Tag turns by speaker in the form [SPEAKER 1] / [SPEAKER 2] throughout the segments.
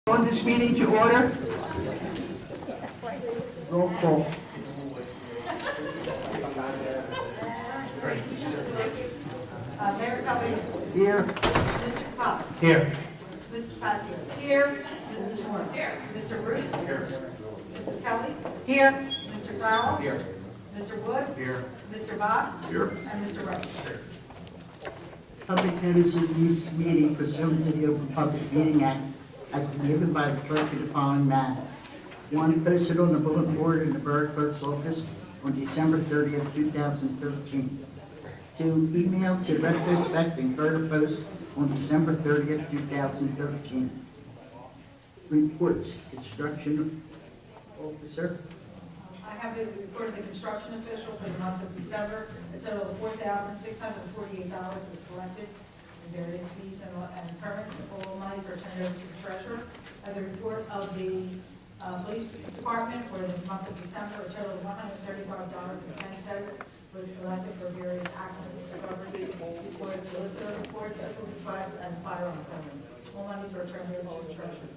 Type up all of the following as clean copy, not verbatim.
[SPEAKER 1] On this meeting to order. Roll call.
[SPEAKER 2] Mayor Cummings.
[SPEAKER 1] Here.
[SPEAKER 2] Mr. Cox.
[SPEAKER 1] Here.
[SPEAKER 2] Mrs. Passio. Here. Mrs. Moore. Here. Mr. Root. Here. Mrs. Kelly.
[SPEAKER 1] Here.
[SPEAKER 2] Mr. Farrell.
[SPEAKER 1] Here.
[SPEAKER 2] Mr. Wood.
[SPEAKER 1] Here.
[SPEAKER 2] Mr. Bach.
[SPEAKER 1] Here.
[SPEAKER 2] And Mr. Rowe.
[SPEAKER 1] Public notice of this meeting pursuant to the Open Public Meeting Act has been given by the clerk in the following manner. One, posted on the bulletin board in the Borough Clerk's office on December 30th, 2013. Two, emailed to retrospect and current post on December 30th, 2013. Reports, construction officer.
[SPEAKER 2] I have the report of the construction official for the month of December. A total of $4,648 was collected in various fees and current. All monies were turned over to the treasurer. I have the report of the police department for the month of December. A total of $135.10 was collected for various accident discovery reports, solicitor reports, ethical requests, and firearm permits. All monies were turned over to the treasurer.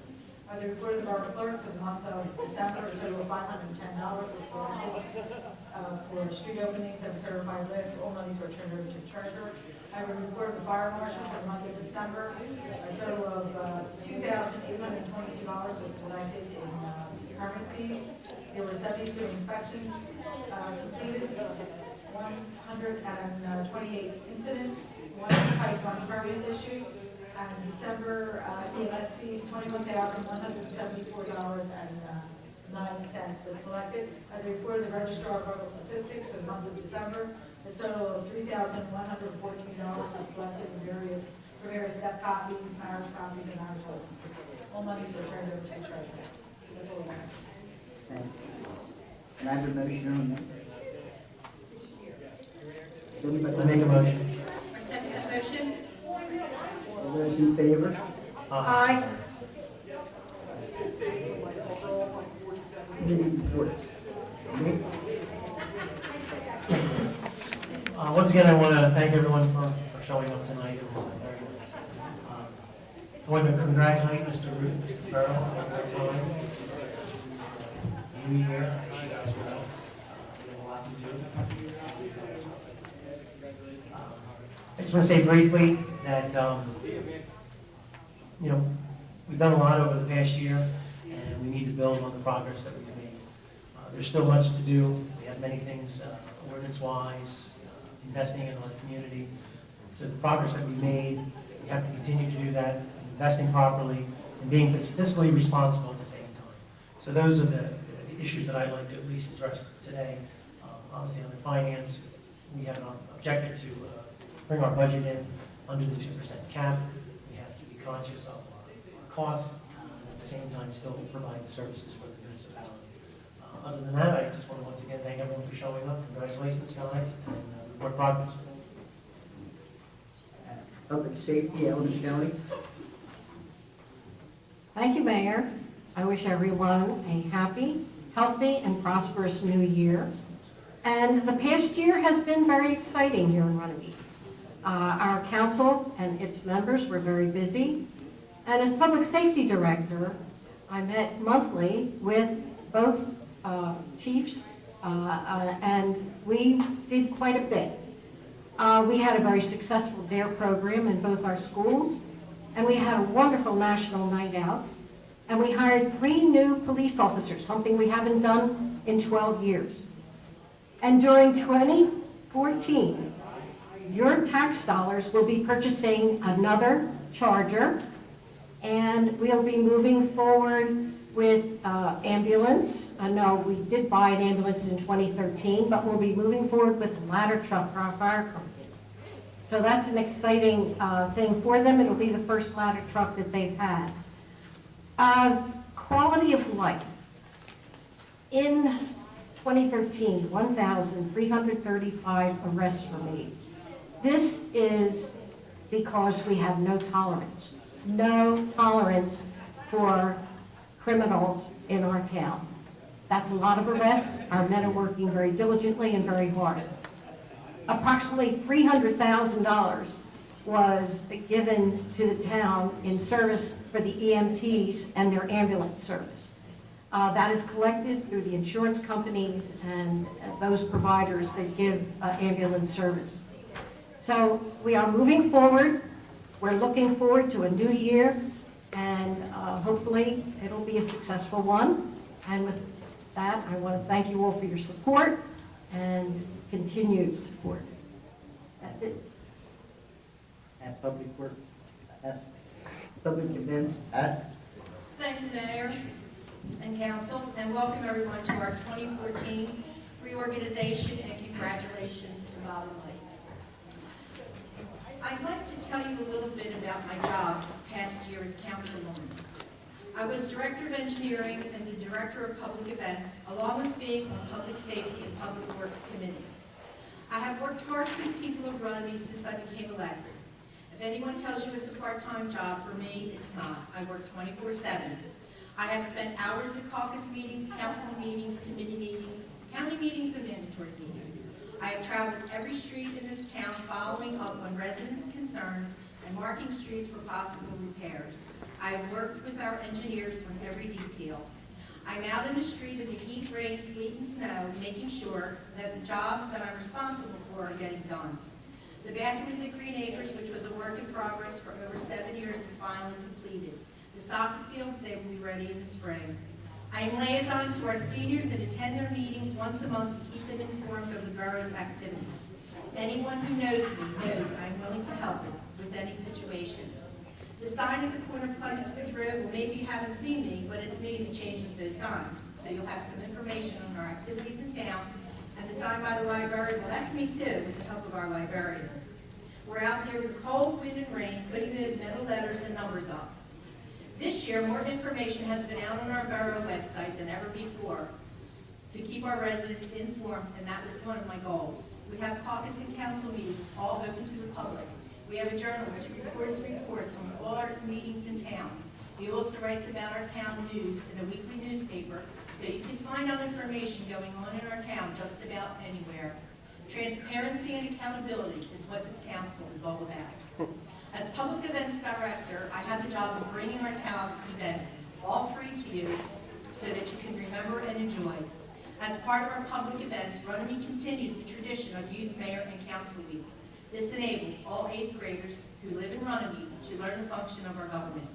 [SPEAKER 2] The report of the borough clerk for the month of December, a total of $510 was collected for street openings and certified list. All monies were turned over to the treasurer. I have a report of the fire marshal for the month of December. A total of $2,822 was collected in permit fees. There were 72 inspections completed, 128 incidents, one type 1 permit issued. And December EMS fees, $21,174.09 was collected. The report of the registrar of local statistics for the month of December, a total of $3,114 was collected in various death copies, marriage copies, and marriage licenses. All monies were turned over to the treasurer. That's all I have.
[SPEAKER 1] Thank you. Can I have a motion on that? Does anybody make a motion?
[SPEAKER 3] I second that motion.
[SPEAKER 1] All those in favor?
[SPEAKER 3] Aye.
[SPEAKER 1] Committee reports. Nick?
[SPEAKER 4] Once again, I want to thank everyone for showing up tonight. It was very nice. I want to congratulate Mr. Root, Mr. Farrell, on their time. New year, I wish you guys well. We have a lot to do. I just want to say briefly that, we've done a lot over the past year, and we need to build on the progress that we've made. There's still much to do. We have many things ordinance-wise, investing in our community. So the progress that we've made, we have to continue to do that, investing properly, and being fiscally responsible at the same time. So those are the issues that I'd like to at least address today. Obviously, under finance, we have an objective to bring our budget in under the 2% cap. We have to be conscious of our costs, and at the same time still provide the services for the municipality. Other than that, I just want to once again thank everyone for showing up. Congratulations, guys, and report progress.
[SPEAKER 1] Public safety, Ellen Kelly.
[SPEAKER 5] Thank you, Mayor. I wish everyone a happy, healthy, and prosperous new year. And the past year has been very exciting here in Runnemede. Our council and its members were very busy. And as public safety director, I met monthly with both chiefs, and we did quite a bit. We had a very successful DARE program in both our schools, and we had a wonderful national night out. And we hired 3 new police officers, something we haven't done in 12 years. And during 2014, your tax dollars will be purchasing another Charger, and we'll be moving forward with ambulance. I know we did buy an ambulance in 2013, but we'll be moving forward with a ladder truck for our fire company. So that's an exciting thing for them. It'll be the first ladder truck that they've had. Quality of life. In 2013, 1,335 arrests were made. This is because we have no tolerance for criminals in our town. That's a lot of arrests. Our men are working very diligently and very hard. Approximately $300,000 was given to the town in service for the EMTs and their ambulance service. That is collected through the insurance companies and those providers that give ambulance service. So we are moving forward. We're looking forward to a new year, and hopefully it'll be a successful one. And with that, I want to thank you all for your support and continued support. That's it.
[SPEAKER 1] At Public Works, Public Events,
[SPEAKER 3] Thank you, Mayor and Council, and welcome everyone to our 2014 reorganization, and congratulations to Bob and Mike. I'd like to tell you a little bit about my job this past year as councilwoman. I was Director of Engineering and the Director of Public Events, along with being on Public Safety and Public Works committees. I have worked hard for the people of Runnemede since I became elected. If anyone tells you it's a part-time job, for me, it's not. I work 24/7. I have spent hours at caucus meetings, council meetings, committee meetings, county meetings, and mandatory meetings. I have traveled every street in this town following up on residents' concerns and marking streets for possible repairs. I have worked with our engineers on every detail. I'm out in the street in the heat, rain, sleet, and snow, making sure that the jobs that I'm responsible for are getting done. The bathrooms at Green Acres, which was a work in progress for over 7 years, is finally completed. The soccer fields, they will be ready in the spring. I am liaison to our seniors and attend their meetings once a month to keep them informed of the borough's activities. Anyone who knows me knows I am willing to help them with any situation. The sign at the corner of Clemens Ridge Road, well, maybe you haven't seen me, but it's me who changes those signs. So you'll have some information on our activities in town. And the sign by the library, well, that's me too, with the help of our librarian. We're out there with cold, wind, and rain, putting those metal letters and numbers up. This year, more information has been out on our borough website than ever before to keep our residents informed, and that was one of my goals. We have caucus and council meetings, all open to the public. We have a journalist who reports on all our meetings in town. He also writes about our town news in a weekly newspaper, so you can find out information going on in our town just about anywhere. Transparency and accountability is what this council is all about. As Public Events Director, I have the job of bringing our town events all free to you so that you can remember and enjoy. As part of our public events, Runnemede continues the tradition of Youth, Mayor, and Council Week. This enables all 8th graders who live in Runnemede to learn the function of our government.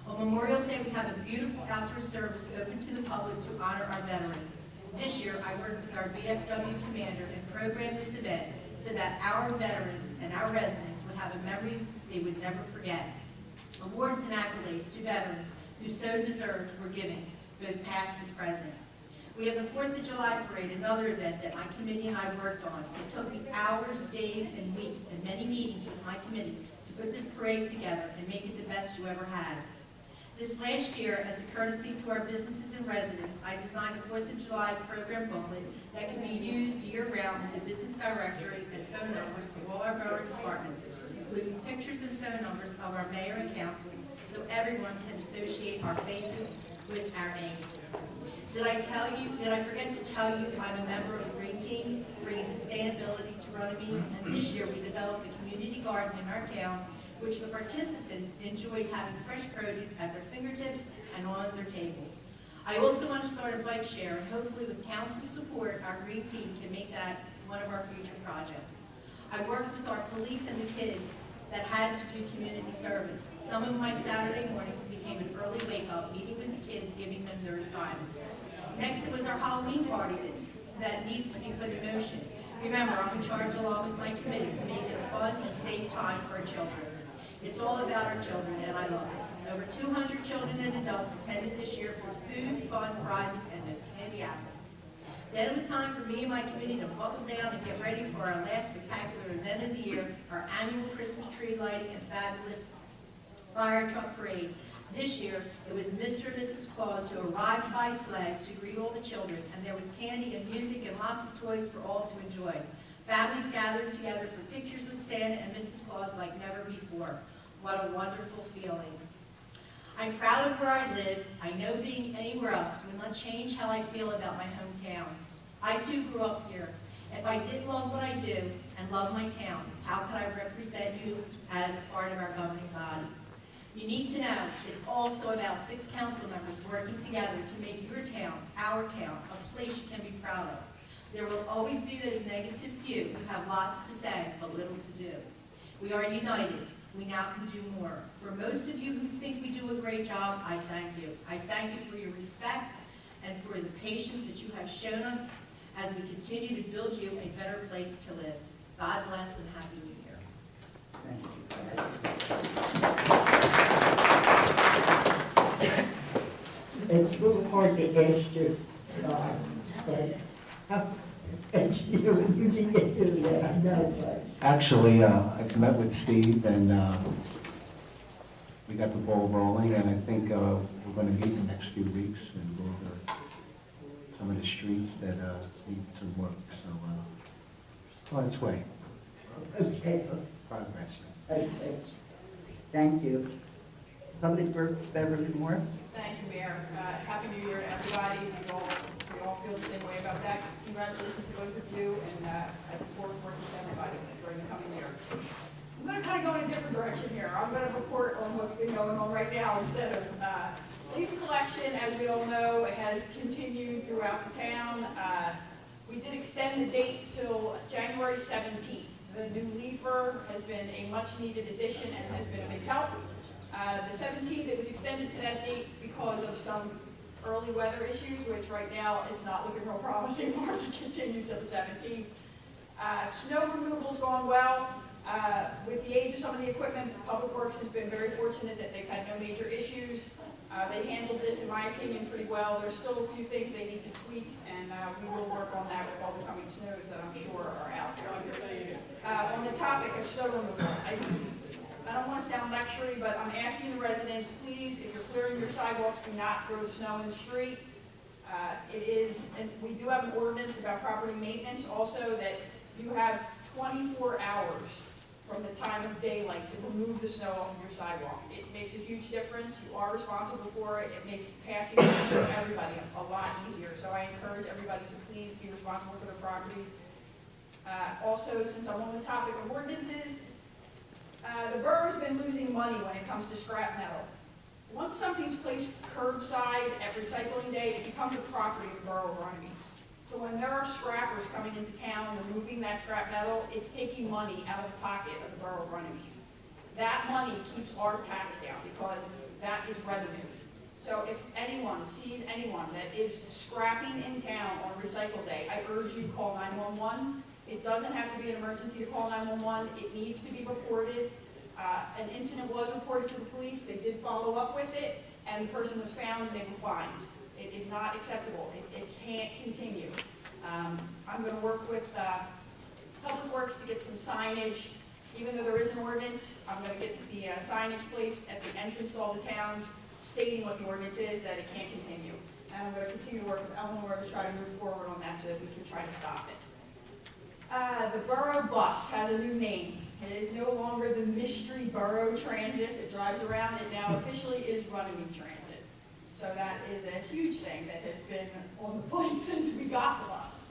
[SPEAKER 3] On Memorial Day, we have a beautiful outdoor service open to the public to honor our veterans. This year, I worked with our VFW commander and programmed this event so that our veterans and our residents would have a memory they would never forget. Awards and accolades to veterans who so deserved were given, both past and present. We have the 4th of July Parade, another event that my committee and I worked on. It took me hours, days, and weeks, and many meetings with my committee to put this parade together and make it the best you ever had. This last year, as a courtesy to our businesses and residents, I designed a 4th of July program booklet that can be used year-round with the business directory and phone numbers of all our borough departments, including pictures and phone numbers of our mayor and council, so everyone can associate our faces with our names. Did I forget to tell you I'm a member of the Green Team, bringing sustainability to Runnemede, and this year we developed a community garden in our town, which the participants enjoyed having fresh produce at their fingertips and on their tables. I also want to start a bike share, and hopefully with council support, our Green Team can make that one of our future projects. I worked with our police and the kids that had to do community service. Some of my Saturday mornings became an early wake-up, meeting with the kids, giving them their assignments. Next, it was our Halloween party that needs to be put in motion. Remember, I'm in charge along with my committee to make it a fun and safe time for our children. It's all about our children, and I love it. Over 200 children and adults attended this year for food, fun, prizes, and those candy apples. Then it was time for me and my committee to buckle down and get ready for our last spectacular event of the year, our annual Christmas tree lighting and fabulous fire truck parade. This year, it was Mr. and Mrs. Claus who arrived by sleigh to greet all the children, and there was candy and music and lots of toys for all to enjoy. Families gathered together for pictures with Santa and Mrs. Claus like never before. What a wonderful feeling. I'm proud of where I live. I know being anywhere else will not change how I feel about my hometown. I too grew up here, If I didn't love what I do and love my town, how could I represent you as part of our governing body? You need to know it's also about 6 council members working together to make your town, our town, a place you can be proud of. There will always be those negative few who have lots to say but little to do. We are united. We now can do more. For most of you who think we do a great job, I thank you. I thank you for your respect and for the patience that you have shown us as we continue to build you a better place to live. God bless and Happy New Year.
[SPEAKER 1] It's a little hard to ask you, but you didn't get to that, I know, but.
[SPEAKER 6] Actually, I've met with Steve and we got the ball rolling, and I think we're going to meet the next few weeks and go over some of the streets that need some work. So it's on its way.
[SPEAKER 1] Okay,
[SPEAKER 6] Progress.
[SPEAKER 1] okay. Thank you. Public Works, Beverly Moore.
[SPEAKER 2] Thank you, Mayor. Happy New Year to everybody. We all feel the same way about that. Congratulations to both of you, and I look forward to working with everybody during the coming year. I'm going to kind of go in a different direction here. I'm going to report on what's been going on right now instead of leaf collection. As we all know, it has continued throughout the town. We did extend the date till January 17th. The new leafer has been a much-needed addition and has been a big help. The 17th, it was extended to that date because of some early weather issues, which right now it's not looking real promising for it to continue to the 17th. Snow removal's going well. With the age of some of the equipment, Public Works has been very fortunate that they've had no major issues. They handled this, in my opinion, pretty well. There's still a few things they need to tweak, and we will work on that with all the coming snows that I'm sure are out there. On the topic of snow removal, I don't want to sound lectury, but I'm asking the residents, please, if you're clearing your sidewalks, do not throw the snow in the street. And we do have an ordinance about property maintenance also, that you have 24 hours from the time of daylight to remove the snow off of your sidewalk. It makes a huge difference. You are responsible for it. It makes passing for everybody a lot easier. So I encourage everybody to please be responsible for their properties. Also, since I'm on the topic of ordinances, the borough's been losing money when it comes to scrap metal. Once something's placed curbside at recycling day, it becomes a property of the borough of Runnemede. So when there are scrappers coming into town removing that scrap metal, it's taking money out of the pocket of the borough of Runnemede. That money keeps our tax down because that is revenue. So if anyone sees anyone that is scrapping in town on recycle day, I urge you to call 911. It doesn't have to be an emergency to call 911. It needs to be reported. An incident was reported to the police. They did follow up with it, and the person was found and they were fined. It is not acceptable. It can't continue. I'm going to work with Public Works to get some signage. Even though there is an ordinance, I'm going to get the signage placed at the entrance to all the towns stating what the ordinance is, that it can't continue. And I'm going to continue to work with Eleanor to try to move forward on that so that we can try to stop it. The Borough bus has a new name. It is no longer the Mystery Borough Transit that drives around. It now officially is Runnemede Transit. So that is a huge thing that has been on the plate since we got the bus.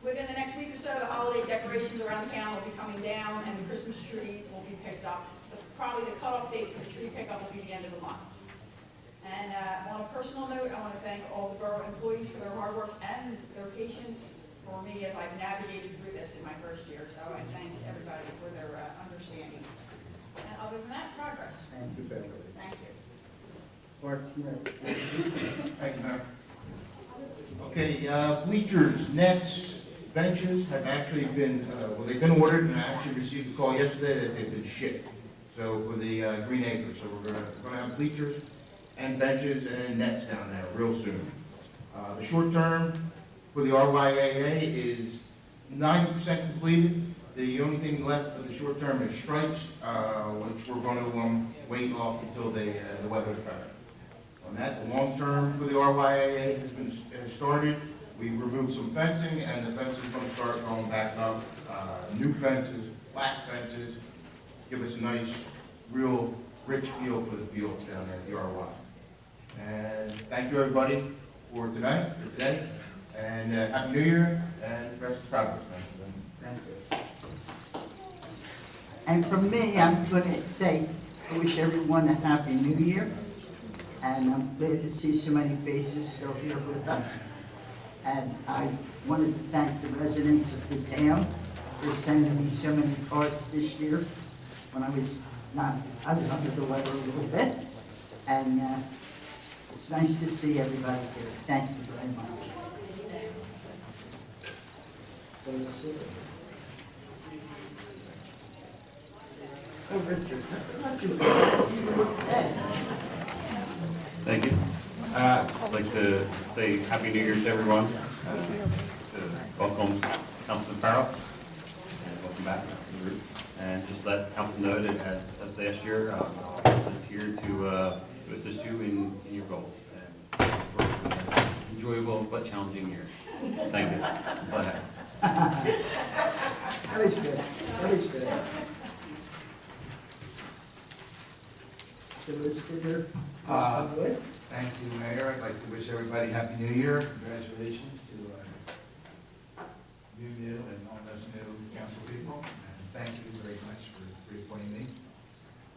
[SPEAKER 2] Within the next week or so, the holiday decorations around town will be coming down and the Christmas tree will be picked up. Probably the cutoff date for the tree pickup will be the end of the month. And on a personal note, I want to thank all the borough employees for their hard work and their patience for me as I've navigated through this in my first year. So I thank everybody for their understanding. And other than that, progress.
[SPEAKER 1] Thank you, Beverly.
[SPEAKER 2] Thank you.
[SPEAKER 1] Parks and Rec.
[SPEAKER 7] Thank you, Mayor. Okay, bleachers, nets, benches have actually been, well, they've been ordered, and I actually received a call yesterday that they've been shipped. So for the Green Acres, so we're gonna have bleachers and benches and nets down there real soon. The short term for the RYAA is 90% completed. The only thing left for the short term is stripes, which we're going to wait off until the weather's better. On that, the long term for the RYAA has started. We removed some fencing, and the fence is going to start going back up. New fences, black fences, give us a nice, real rich feel for the fields down there at the RY. And thank you everybody for today, and Happy New Year. and the rest is progress, man.
[SPEAKER 1] Thank you. And for me, I'm going to say, I wish everyone a happy new year. And I'm glad to see so many faces still here with us. And I wanted to thank the residents of the town for sending me so many cards this year when I was under the weather a little bit. And it's nice to see everybody here. Thank you very much. So, oh, Richard, not too bad.
[SPEAKER 8] Thank you. I'd like to say Happy New Year to everyone. To welcome Councilman Farrell, and welcome back to the group. And just let council know that as last year, is here to assist you in your goals. And for an enjoyable but challenging year. Thank you. That's all I have.
[SPEAKER 1] That was good. That was good. Solicitor, Mr. Wood.
[SPEAKER 9] Thank you, Mayor. I'd like to wish everybody Happy New Year. Congratulations to new and all those new council people. And thank you very much for reappointing me.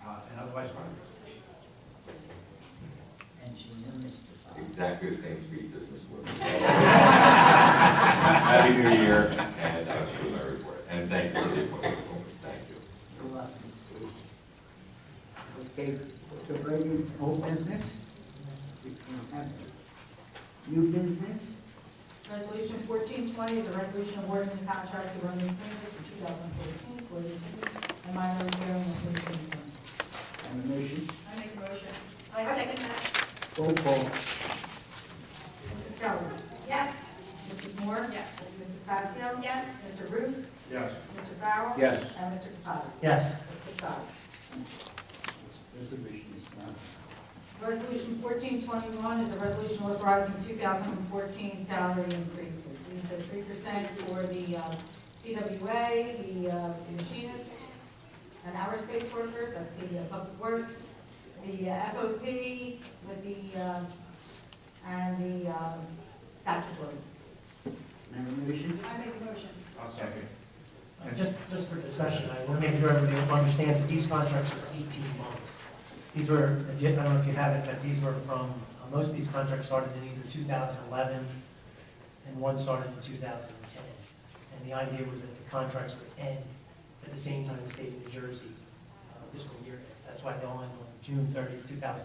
[SPEAKER 9] And otherwise, progress.
[SPEAKER 1] Engineer, Mr. Fox.
[SPEAKER 10] Exactly the same speech as Ms. Wood. Happy New Year, and to my report. And thank you for the appointment. Thank you.
[SPEAKER 1] You're welcome, Steve. Okay, the regular old business. We can have new business.
[SPEAKER 2] Resolution 1420 is a resolution awarding the contract to Runnemede for 2014 for the and minor repairing of police uniform.
[SPEAKER 1] Have a motion.
[SPEAKER 3] I make a motion. I second that.
[SPEAKER 1] Roll call.
[SPEAKER 2] Mrs. Keller?
[SPEAKER 3] Yes.
[SPEAKER 2] Mrs. Moore?
[SPEAKER 3] Yes.
[SPEAKER 2] Mrs. Passio?
[SPEAKER 3] Yes.
[SPEAKER 2] Mr. Ruth?
[SPEAKER 7] Yes.
[SPEAKER 2] Mr. Farrell?
[SPEAKER 6] Yes.
[SPEAKER 2] And Mr. Kapas?
[SPEAKER 4] Yes.
[SPEAKER 2] That's 6 ayes.
[SPEAKER 1] Resolution is not.
[SPEAKER 2] Resolution 1421 is a resolution authorizing 2014 salary increases. These are 3% for the CWA, the machinist, and aerospace workers, that's the public works, the FOP with the, and the statutories.
[SPEAKER 1] Have a motion.
[SPEAKER 3] I make a motion.
[SPEAKER 7] I'll second.
[SPEAKER 4] Just for discussion, I want to make sure everybody understands that these contracts are for 18 months. These were, I don't know if you have it, but these were from, most of these contracts started in either 2011 and one started in 2010. And the idea was that the contracts would end at the same time the state of New Jersey fiscal year ends. That's why they all end on June 30th, 2015.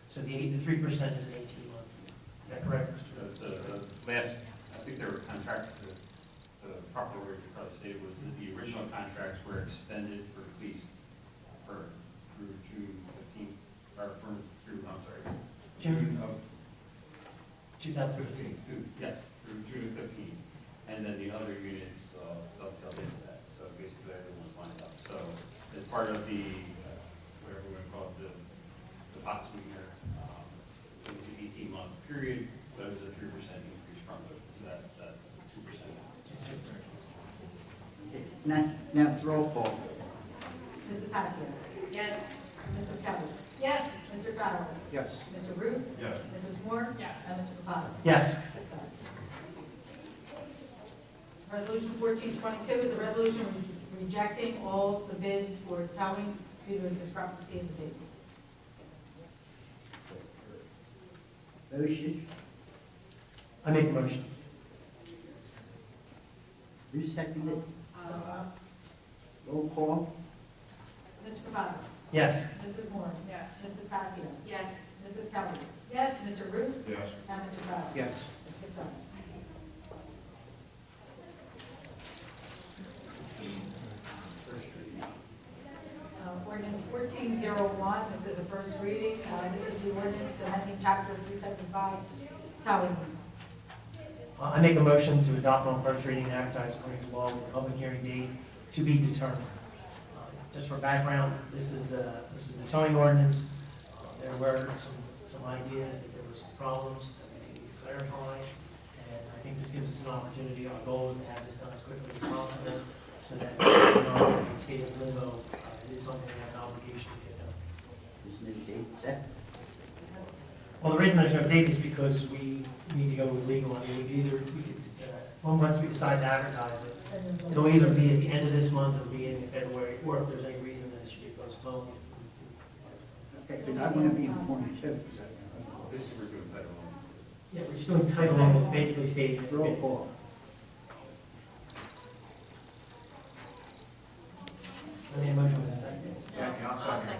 [SPEAKER 4] So the 3% is an 18-month. Is that correct, Mr. Rhodes?
[SPEAKER 8] The last, I think there were contracts, the proper word you probably stated was this, the original contracts were extended for police through June 15th, or through, I'm sorry, June of
[SPEAKER 4] 2015.
[SPEAKER 8] yes, through June of 15. And then the other units dovetailed into that. So basically everyone's lined up. So as part of the, whatever we're going to call it, the pot sweetener, it was an 18-month period, but it was a 3% increase from it. So that 2%.
[SPEAKER 4] It's 2%.
[SPEAKER 1] Okay, now it's roll call.
[SPEAKER 2] Mrs. Passio?
[SPEAKER 3] Yes.
[SPEAKER 2] Mrs. Keller?
[SPEAKER 3] Yes.
[SPEAKER 2] Mr. Farrell?
[SPEAKER 6] Yes.
[SPEAKER 2] Mr. Ruth?
[SPEAKER 7] Yes.
[SPEAKER 2] Mrs. Moore?
[SPEAKER 3] Yes.
[SPEAKER 2] And Mr. Kapas?
[SPEAKER 4] Yes.
[SPEAKER 2] 6 ayes. Resolution 1422 is a resolution rejecting all the bids for towing due to a discrepancy in the dates.
[SPEAKER 1] Motion.
[SPEAKER 4] I make a motion.
[SPEAKER 1] Who seconded? Roll call.
[SPEAKER 2] Mr. Kapas?
[SPEAKER 4] Yes.
[SPEAKER 2] Mrs. Moore? Yes. Mrs. Passio?
[SPEAKER 3] Yes.
[SPEAKER 2] Mrs. Keller?
[SPEAKER 3] Yes.
[SPEAKER 2] Mr. Ruth?
[SPEAKER 7] Yes.
[SPEAKER 2] And Mr. Farrell?
[SPEAKER 6] Yes.
[SPEAKER 2] That's 6 ayes. Ordinance 1401, this is a first reading. This is the ordinance amending chapter 375, towing.
[SPEAKER 4] I make a motion to adopt on first reading and advertise according to law with a public hearing date to be determined. Just for background, this is the towing ordinance. There were some ideas that there were some problems that we need to clarify, and I think this gives us an opportunity. Our goal is to have this done as quickly as possible, so that we're not in a state of limbo. It is something we have an obligation to get done.
[SPEAKER 1] There's no date set.
[SPEAKER 4] Well, the reason there's no date is because we need to go with legal. I mean, we could Well, once we decide to advertise it, it'll either be at the end of this month or beginning of February, or if there's any reason that it should be postponed.
[SPEAKER 1] Okay, but I want to be informed too.
[SPEAKER 8] This is we're doing title only.
[SPEAKER 4] Yeah, we're just doing title only, basically stating.
[SPEAKER 1] Roll call.
[SPEAKER 4] I mean, motion was a second.
[SPEAKER 9] Second, I'll
[SPEAKER 3] I'll
[SPEAKER 9] second.
[SPEAKER 3] second.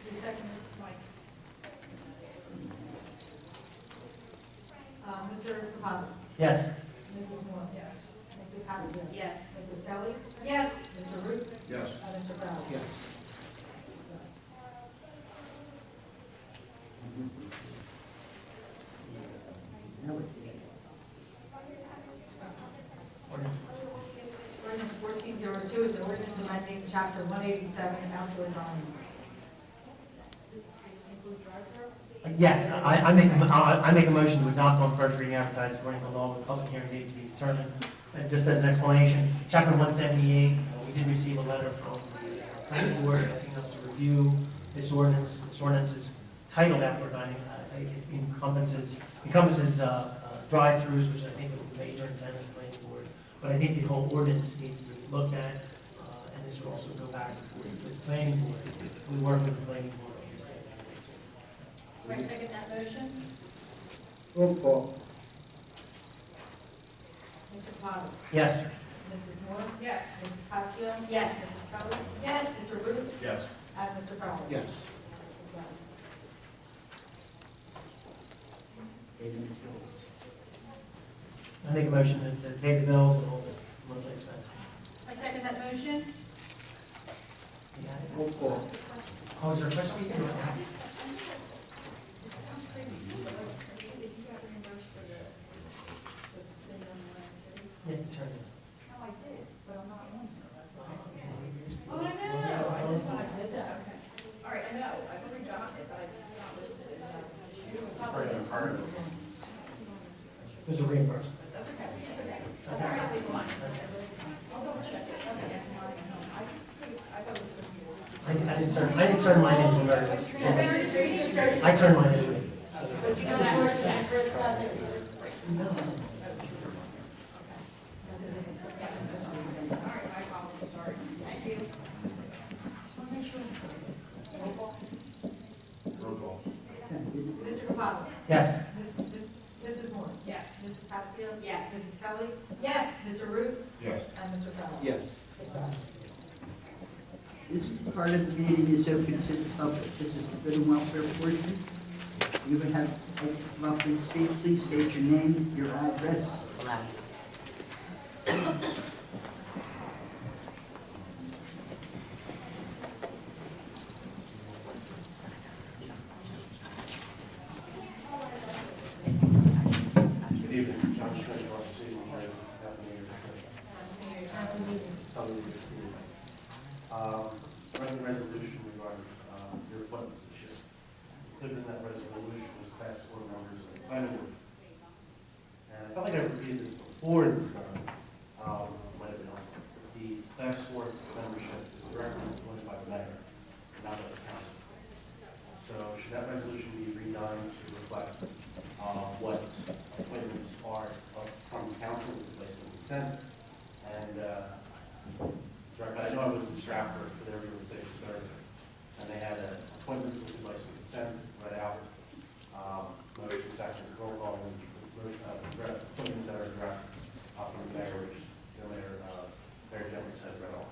[SPEAKER 2] Who seconded? Mike. Mr. Kapadas?
[SPEAKER 4] Yes.
[SPEAKER 2] Mrs. Moore? Yes. Mrs. Patterson?
[SPEAKER 3] Yes.
[SPEAKER 2] Mrs. Kelly? Yes. Mr. Root?
[SPEAKER 9] Yes.
[SPEAKER 2] And Mr. Farrell?
[SPEAKER 6] Yes.
[SPEAKER 2] Ordinance 1402 is an ordinance amending chapter 187 outdoor dining. Does this include drive-through?
[SPEAKER 4] Yes, I make a motion to adopt on first reading advertised according to law with public hearing date to be determined. And just as an explanation, chapter 178, we did receive a letter from the planning board asking us to review this ordinance. This ordinance is titled outdoor dining. It encompasses drive-throughs, which I think was the major intent of the planning board. But I think the whole ordinance needs to be looked at, and this will also go back before the planning board. We work with the planning board on this.
[SPEAKER 3] Do I second that motion?
[SPEAKER 1] Roll call.
[SPEAKER 2] Mr. Kapadas?
[SPEAKER 4] Yes.
[SPEAKER 2] Mrs. Moore? Yes. Mrs. Patterson?
[SPEAKER 3] Yes.
[SPEAKER 2] Mrs. Kelly? Yes. Mr. Root?
[SPEAKER 9] Yes.
[SPEAKER 2] And Mr. Farrell?
[SPEAKER 6] Yes.
[SPEAKER 4] I make a motion to pay the bills and all the monthly expenses.
[SPEAKER 3] I second that motion.
[SPEAKER 4] You got it?
[SPEAKER 1] Roll call.
[SPEAKER 4] Oh, is there a question? Yeah, turn it.
[SPEAKER 2] No, I did, but I'm not on here. Oh, I know, I just want to did that. Okay. All right, I know, I've already gotten it, but it's not listed in the issue.
[SPEAKER 8] Right in front of it.
[SPEAKER 4] There's a reimbursement.
[SPEAKER 2] That's okay, that's okay. All right, it's fine. I'll double check it. Okay, that's mine. I thought it was supposed to be.
[SPEAKER 4] I didn't turn mine into very. I turned mine into.
[SPEAKER 2] But you know that word, that's where it's not there.
[SPEAKER 4] No.
[SPEAKER 3] Thank you.
[SPEAKER 9] Roll call.
[SPEAKER 2] Mr. Kapadas?
[SPEAKER 4] Yes.
[SPEAKER 2] Mrs. Moore? Yes. Mrs. Patterson?
[SPEAKER 3] Yes.
[SPEAKER 2] Mrs. Kelly? Yes. Mr. Root?
[SPEAKER 9] Yes.
[SPEAKER 2] And Mr. Farrell?
[SPEAKER 6] Yes.
[SPEAKER 1] This part of the meeting is open to the public. This is the good and welfare portion. You would have, roughly state, please state your name, your address.
[SPEAKER 11] Good evening, John Schmidt, Ross City, Ohio. Happy New Year. Something to see. Running resolution regarding your appointments this year. Included in that resolution was past board members of the planning board. And I felt like I repeated this before in the term, might have been elsewhere. The class 4 membership is directly appointed by the mayor, not by the council. So should that resolution be redone to reflect what appointments are from the council to place in consent? And Director, I know I was in Stratford for their realization Thursday, and they had an appointment with the place in consent read out. Motion section, roll call, and motion, appointments that are direct from the mayor, which the mayor generally said read off.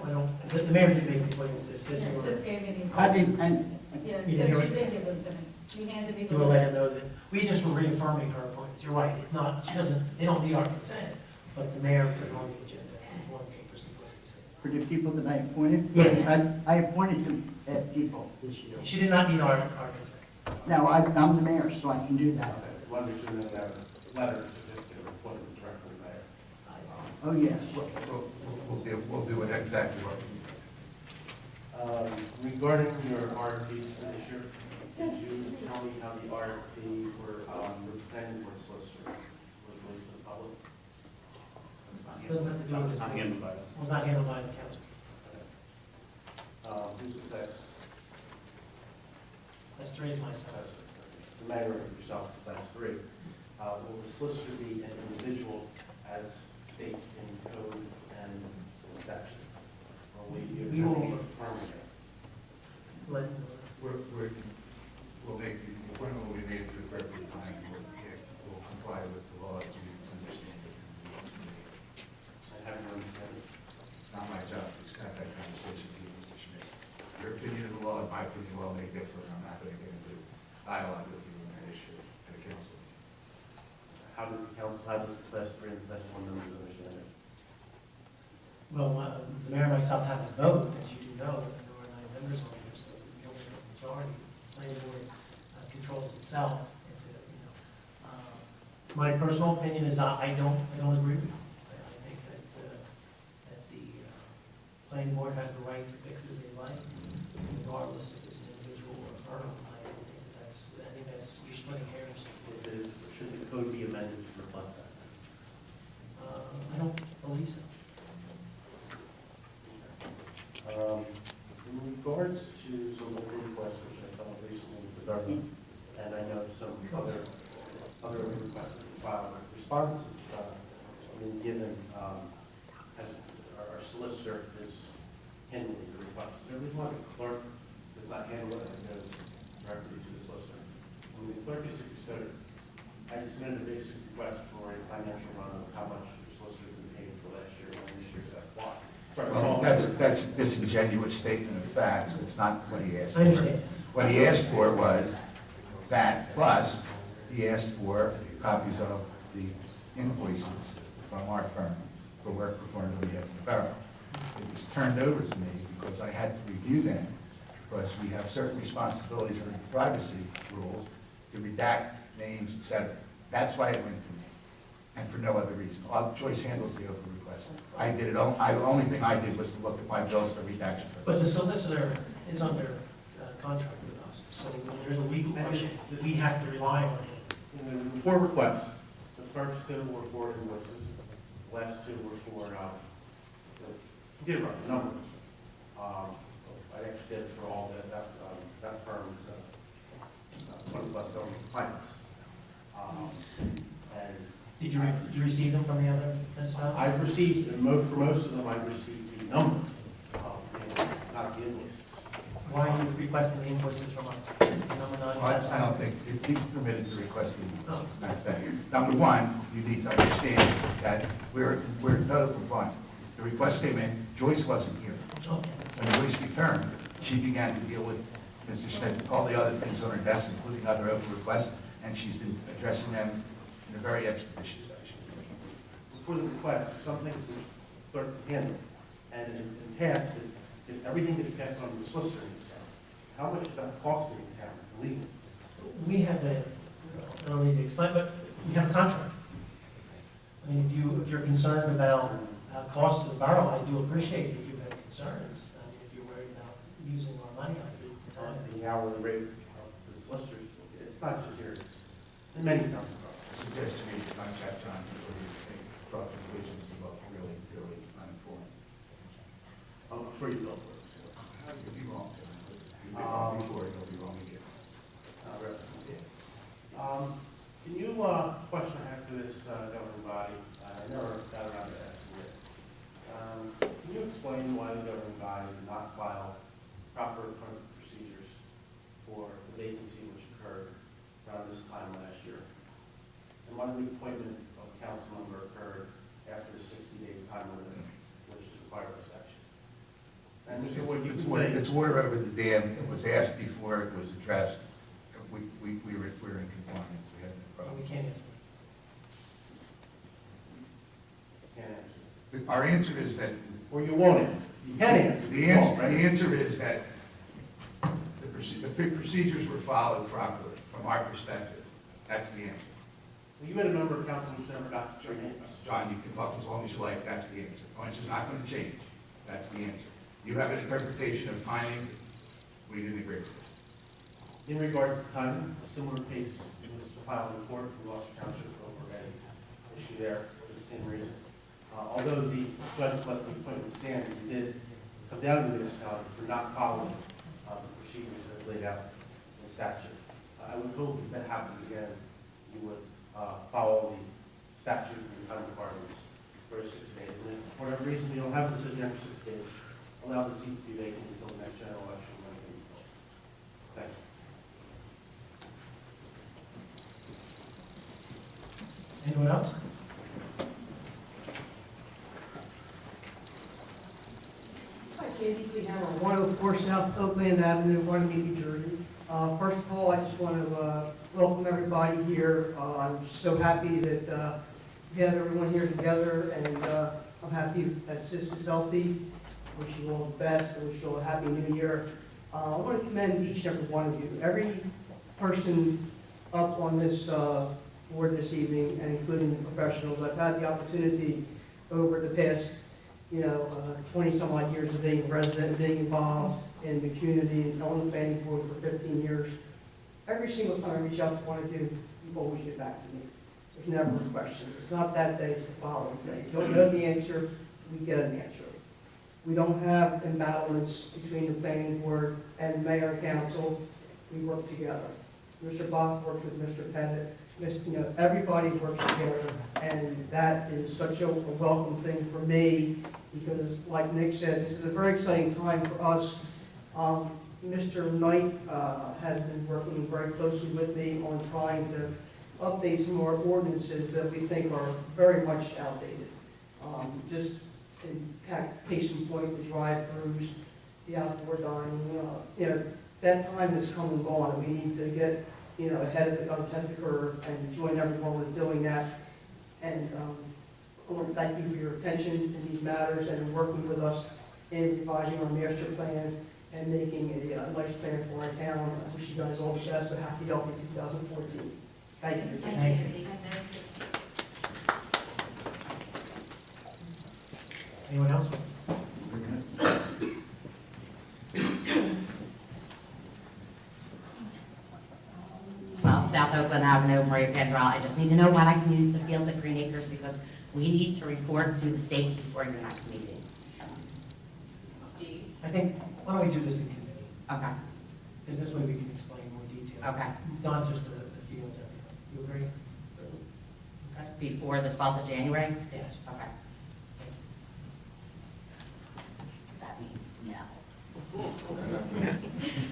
[SPEAKER 4] Well, the mayor did make the appointments. It says
[SPEAKER 2] Yes,
[SPEAKER 4] you
[SPEAKER 2] this gave me the.
[SPEAKER 1] I didn't, and
[SPEAKER 2] Yeah, it
[SPEAKER 4] You
[SPEAKER 2] says
[SPEAKER 4] didn't
[SPEAKER 2] you
[SPEAKER 4] hear
[SPEAKER 2] did give it to me. You handed me the.
[SPEAKER 4] will let him know that, we just were reaffirming her appointments. You're right, it's not, she doesn't, they don't need our consent, but the mayor put it on the agenda as one thing for simplicity's sake.
[SPEAKER 1] for the people that I appointed.
[SPEAKER 4] Yes.
[SPEAKER 1] I appointed some people this year.
[SPEAKER 4] She did not need our consent.
[SPEAKER 1] Now, I'm the mayor, so I can do that.
[SPEAKER 11] One is in that letter, certificate of appointment directly to the mayor.
[SPEAKER 1] Oh, yes.
[SPEAKER 9] We'll do it exactly what.
[SPEAKER 11] Regarding your RFPs for this year, could you tell me how the RFP for the planning board solicitor was released to the public?
[SPEAKER 4] Doesn't have to do with this.
[SPEAKER 8] Not handled by us.
[SPEAKER 4] Was not handled by the council.
[SPEAKER 11] Who's the text?
[SPEAKER 4] That's Therese myself.
[SPEAKER 11] the mayor and yourself as class 3. Will the solicitor be an individual as states in code and statute? Or will you
[SPEAKER 4] We will-
[SPEAKER 11] be a firm here?
[SPEAKER 9] We'll make, the appointment will be made at the appropriate time, and we'll comply with the law as we understand it.
[SPEAKER 11] I have your understanding.
[SPEAKER 9] It's not my job to have that conversation with you, Mr. Schmidt. Your opinion of the law and my opinion of the law may differ, and I'm not going to get into dialogue with you on that issue at the council.
[SPEAKER 11] How does the class 3 and class 1 members understand it?
[SPEAKER 4] Well, the mayor and myself have a vote, as you do know, that there were 9 members on here, so the only majority, planning board controls itself. It's my personal opinion is I don't agree with you. I think that the planning board has the right to pick who they like, regardless if it's an individual or a firm. I think that's, you're splitting hairs.
[SPEAKER 11] Should the code be amended to reflect that?
[SPEAKER 4] I don't believe so.
[SPEAKER 11] In regards to some of the requests which I filed recently with the government, and I know some other requests that were filed, responses being given as our solicitor is handling the request. Is there a reason why the clerk does not handle it and goes directly to the solicitor? When the clerk is considered, I submitted a basic request for a financial run of how much the solicitor has been paid for last year and this year's FY.
[SPEAKER 6] Well, that's a disingenuous statement of facts. That's not what he asked
[SPEAKER 4] I
[SPEAKER 6] for.
[SPEAKER 4] understand.
[SPEAKER 6] What he asked for was that, plus he asked for copies of the invoices from our firm for work performed on behalf of the borough. It was turned over to me because I had to review them, because we have certain responsibilities under the privacy rules to redact names, etc. That's why it went to me, and for no other reason. Joyce handles the open request. I did it, the only thing I did was to look at my bills for redaction.
[SPEAKER 4] But the solicitor is under contract with us, so when there's a legal question, we have to rely on it.
[SPEAKER 11] In the 4 requests, the first 2 were for invoices, the last 2 were for, numbers. I actually did it for all that firm's 20-plus clients. And
[SPEAKER 4] Did you receive them from the other municipalities?
[SPEAKER 11] I've received, for most of them, I've received the numbers, not the invoices.
[SPEAKER 4] Why are you requesting the invoices from us? It's the number 9.
[SPEAKER 6] I don't think, he's permitted to request the invoices. That's that. Number one, you need to understand that we're in total compliance. The request came in, Joyce wasn't here.
[SPEAKER 4] Okay.
[SPEAKER 6] When Joyce returned, she began to deal with Mr. Smith, all the other things on her desk, including other open requests, and she's been addressing them in a very expeditious fashion.
[SPEAKER 11] For the request, some things the clerk can handle, and in task is everything that's passed on to the solicitor in this town. How much is that costing the town legally?
[SPEAKER 4] We have I don't need to explain, but we have a contract. I mean, if you're concerned about cost to the borough, I do appreciate that you have concerns. I mean, if you're worried about using our money, I do.
[SPEAKER 11] The hourly rate of the solicitors, it's not just here, it's in many towns.
[SPEAKER 6] I suggest you read the contract, John, before you draw conclusions that look really, really uninformed.
[SPEAKER 11] I'm sure you will.
[SPEAKER 6] You'll be wrong. You'll be wrong before, you'll be wrong again.
[SPEAKER 11] Can you, question I have for this governing body, I never got around to asking it. Can you explain why the governing body did not file proper appointment procedures for the vacancy which occurred around this time last year? And why the appointment of a council member occurred after the 60-day time limit, which is required by statute? And Mr. Wood, you can say.
[SPEAKER 6] It's water over the dam. It was asked before it was addressed. We were in compliance. We had no problem.
[SPEAKER 4] We can't answer.
[SPEAKER 11] Can't answer.
[SPEAKER 6] Our answer is that,
[SPEAKER 11] Or you won't answer. You can answer.
[SPEAKER 6] the answer is that the procedures were followed properly from our perspective. That's the answer.
[SPEAKER 11] Well, you had a member of council who never got your names.
[SPEAKER 6] John, you can talk as long as you like. That's the answer. The answer's not going to change. That's the answer. You have an interpretation of timing. We didn't agree with it.
[SPEAKER 11] In regards to timing, a similar case was filed in court for Gloucester Township over an issue there for the same reason. Although the judge let the appointment stand, he did come down to the municipality for not following the procedures as laid out in statute. I would hope if that happens again, you would follow the statute and time requirements for 6 days. And if for whatever reason you don't have a decision after 6 days, allow the seat to be vacant until the next general election when it can be called. Thank you.
[SPEAKER 4] Anyone else?
[SPEAKER 12] Hi, Katie Hammer, 104 South Oakland Avenue, Runnemede, New Jersey. First of all, I just want to welcome everybody here. I'm so happy that we have everyone here together, and I'm happy that Sis is healthy. Wish you all the best. I wish you all a happy new year. I want to commend each and every one of you. Every person up on this board this evening, and including the professionals, I've had the opportunity over the past 20 some odd years of being a resident, being involved in the community, and on the planning board for 15 years. Every single time I reach out to one of you, you always get back to me. There's never a question. It's not that day, it's the following day. You don't know the answer, we get an answer. We don't have embattlements between the planning board and mayor and council. We work together. Mr. Bach works with Mr. Pettit. Everybody works together, and that is such a welcome thing for me, because like Nick said, this is a very exciting time for us. Mr. Knight has been working very closely with me on trying to update some of our ordinances that we think are very much outdated. Just in case in point, the drive-throughs, the outdoor dining, that time has come and gone, and we need to get ahead of the curve and join everyone with doing that. And I want to thank you for your attention in these matters and working with us in revising our master plan and making a nice plan for our town. I wish you guys all the best, a happy, healthy 2014. Thank you.
[SPEAKER 3] Thank you.
[SPEAKER 4] Anyone else?
[SPEAKER 13] Well, South Oakland Avenue, Maria Pandrell, I just need to know when I can use the fields at Green Acres, because we need to report to the state before your next meeting.
[SPEAKER 3] Steve?
[SPEAKER 4] I think, why don't we do this in committee?
[SPEAKER 13] Okay,
[SPEAKER 4] Because this way we can explain more detail.
[SPEAKER 13] okay.
[SPEAKER 4] Not just the fields, everything. You agree? Okay?
[SPEAKER 13] Before the 12th of January?
[SPEAKER 4] Yes.
[SPEAKER 13] Okay. That means no.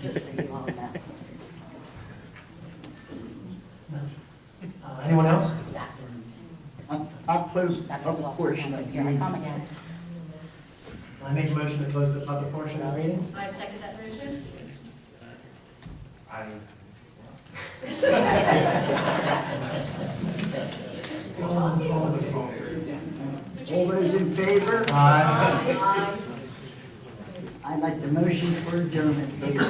[SPEAKER 13] Just so you all know.
[SPEAKER 4] Anyone else?
[SPEAKER 1] I'll close the public portion of the
[SPEAKER 13] Here I come
[SPEAKER 1] meeting.
[SPEAKER 13] again.
[SPEAKER 4] I make a motion to close the public portion of the meeting.
[SPEAKER 3] I second that motion.
[SPEAKER 1] All those in favor?
[SPEAKER 4] Aye.
[SPEAKER 1] I'd like the motion for adjournment, please.